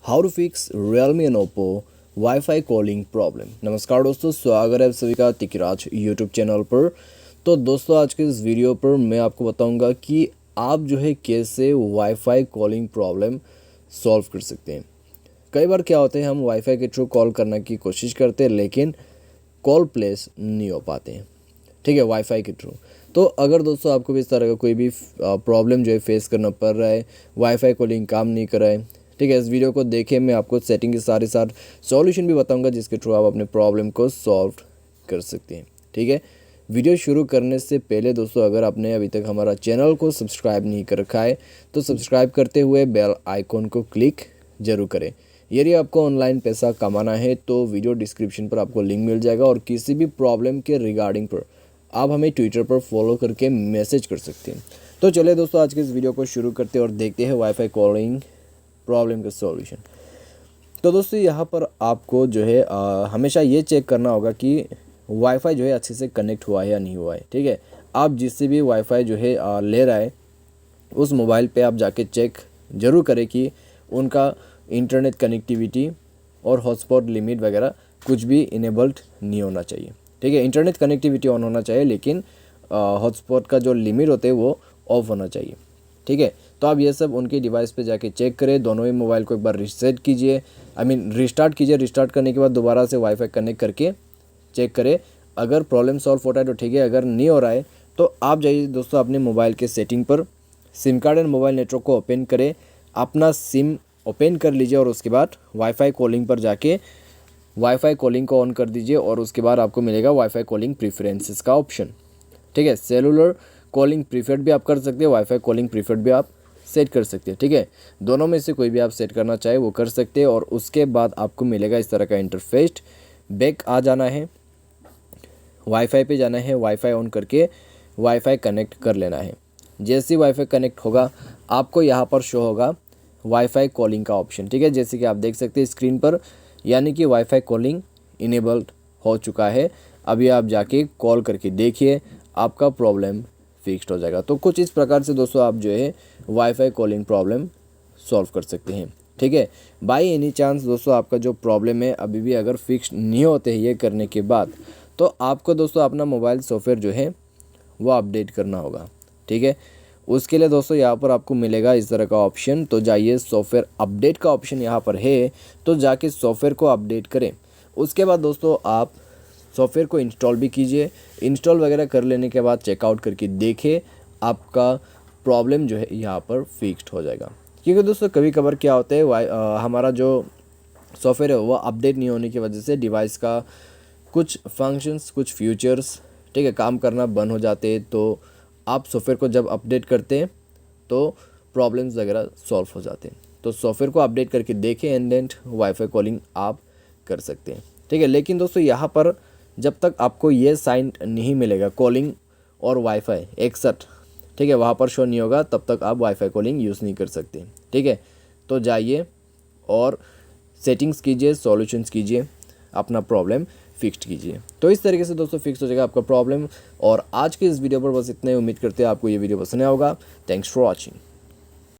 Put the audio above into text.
How to fix Realme and Oppo wifi calling problem. नमस्कार दोस्तों, स्वागत है आप सभी का तिकराज यूट्यूब चैनल पर। तो दोस्तों, आज के इस वीडियो पर मैं आपको बताऊंगा कि आप जो है कैसे वाईफाई कॉलिंग प्रॉब्लम सॉल्व कर सकते हैं। कई बार क्या होता है, हम वाईफाई के थ्रू कॉल करने की कोशिश करते हैं लेकिन कॉल प्लेस नहीं हो पाते हैं, ठीक है, वाईफाई के थ्रू। तो अगर दोस्तों आपको भी इस तरह का कोई भी प्रॉब्लम जो है फेस करना पड़ रहा है, वाईफाई कॉलिंग काम नहीं कर रहा है, ठीक है, इस वीडियो को देखें। मैं आपको सेटिंग के साथ सॉल्यूशन भी बताऊंगा जिसके थ्रू आप अपने प्रॉब्लम को सॉल्व कर सकते हैं, ठीक है। वीडियो शुरू करने से पहले दोस्तों, अगर आपने अभी तक हमारा चैनल को सब्सक्राइब नहीं कर रखा है तो सब्सक्राइब करते हुए बेल आइकॉन को क्लिक जरूर करें। यदि आपको ऑनलाइन पैसा कमाना है तो वीडियो डिस्क्रिप्शन पर आपको लिंक मिल जाएगा और किसी भी प्रॉब्लम के रिगार्डिंग पर आप हमें ट्विटर पर फॉलो करके मैसेज कर सकते हैं। तो चलिए दोस्तों, आज के इस वीडियो को शुरू करते हैं और देखते हैं वाईफाई कॉलिंग प्रॉब्लम का सॉल्यूशन। तो दोस्तों, यहाँ पर आपको जो है हमेशा ये चेक करना होगा कि वाईफाई जो है अच्छे से कनेक्ट हुआ है या नहीं हुआ है, ठीक है। आप जिससे भी वाईफाई जो है ले रहा है उस मोबाइल पे आप जाके चेक ज़रूर करें कि उनका इंटरनेट कनेक्टिविटी और हॉटस्पॉट लिमिट वगैरह कुछ भी इनेबल्ड नहीं होना चाहिए, ठीक है। इंटरनेट कनेक्टिविटी ऑन होना चाहिए लेकिन हॉटस्पॉट का जो लिमिट होते हैं वो ऑफ होना चाहिए, ठीक है। तो आप ये सब उनके डिवाइस पे जाके चेक करें। दोनों ही मोबाइल को एक बार रीसेट कीजिए, रिस्टार्ट कीजिए। रिस्टार्ट करने के बाद दोबारा से वाईफाई कनेक्ट करके चेक करें। अगर प्रॉब्लम सॉल्व होता है तो ठीक है, अगर नहीं हो रहा है तो आप जाइए दोस्तों अपने मोबाइल के सेटिंग पर, SIM card and mobile network को ओपन करें, अपना सिम ओपन कर लीजिए और उसके बाद वाईफाई कॉलिंग पर जाके वाईफाई कॉलिंग को ऑन कर दीजिए और उसके बाद आपको मिलेगा वाईफाई कॉलिंग प्रीफरेंसेस का ऑप्शन, ठीक है। सेलुलर कॉलिंग प्रीफर्ड भी आप कर सकते हैं, वाईफाई कॉलिंग प्रीफर्ड भी आप सेट कर सकते हैं, ठीक है। दोनों में से कोई भी आप सेट करना चाहे वो कर सकते हैं और उसके बाद आपको मिलेगा इस तरह का इंटरफेस। बैक आ जाना है, वाईफाई पे जाना है, वाईफाई ऑन करके वाईफाई कनेक्ट कर लेना है। जैसे ही वाईफाई कनेक्ट होगा आपको यहाँ पर शो होगा वाईफाई कॉलिंग का ऑप्शन, ठीक है, जैसे कि आप देख सकते हैं स्क्रीन पर, यानी कि वाईफाई कॉलिंग इनेबल्ड हो चुका है। अभी आप जाके कॉल करके देखिए, आपका प्रॉब्लम फिक्स्ड हो जाएगा। तो कुछ इस प्रकार से दोस्तों आप जो है वाईफाई कॉलिंग प्रॉब्लम सॉल्व कर सकते हैं, ठीक है। बाई एनी चांस दोस्तों आपका जो प्रॉब्लम है अभी भी अगर फिक्स नहीं होते हैं ये करने के बाद, तो आपको दोस्तों अपना मोबाइल सॉफ्टवेयर जो है वो अपडेट करना होगा, ठीक है। उसके लिए दोस्तों यहाँ पर आपको मिलेगा इस तरह का ऑप्शन। तो जाइए, सॉफ्टवेयर अपडेट का ऑप्शन यहाँ पर है, तो जाके सॉफ्टवेयर को अपडेट करें। उसके बाद दोस्तों आप सॉफ्टवेयर को इंस्टॉल भी कीजिए। इंस्टॉल वगैरह कर लेने के बाद चेकआउट करके देखें, आपका प्रॉब्लम जो है यहाँ पर फिक्स्ड हो जाएगा। क्योंकि दोस्तों कभी कभार क्या होता है, हमारा जो सॉफ्टवेयर है वो अपडेट नहीं होने की वजह से डिवाइस का कुछ फंक्शंस, कुछ फीचर्स, ठीक है, काम करना बंद हो जाते हैं। तो आप सॉफ्टवेयर को जब अपडेट करते हैं तो प्रॉब्लम्स वगैरह सॉल्व हो जाते हैं। तो सॉफ्टवेयर को अपडेट करके देखें एंड देन वाईफाई कॉलिंग आप कर सकते हैं, ठीक है। लेकिन दोस्तों यहाँ पर जब तक आपको ये साइन नहीं मिलेगा कॉलिंग और वाईफाई एक साथ, ठीक है, वहाँ पर शो नहीं होगा, तब तक आप वाईफाई कॉलिंग यूज़ नहीं कर सकते, ठीक है। तो जाइए और सेटिंग्स कीजिए, सॉल्यूशंस कीजिए, अपना प्रॉब्लम फिक्स्ड कीजिए। तो इस तरीके से दोस्तों फिक्स हो जाएगा आपका प्रॉब्लम। और आज के इस वीडियो पर बस इतना ही। उम्मीद करते हैं आपको ये वीडियो पसंद आया होगा। Thanks for watching.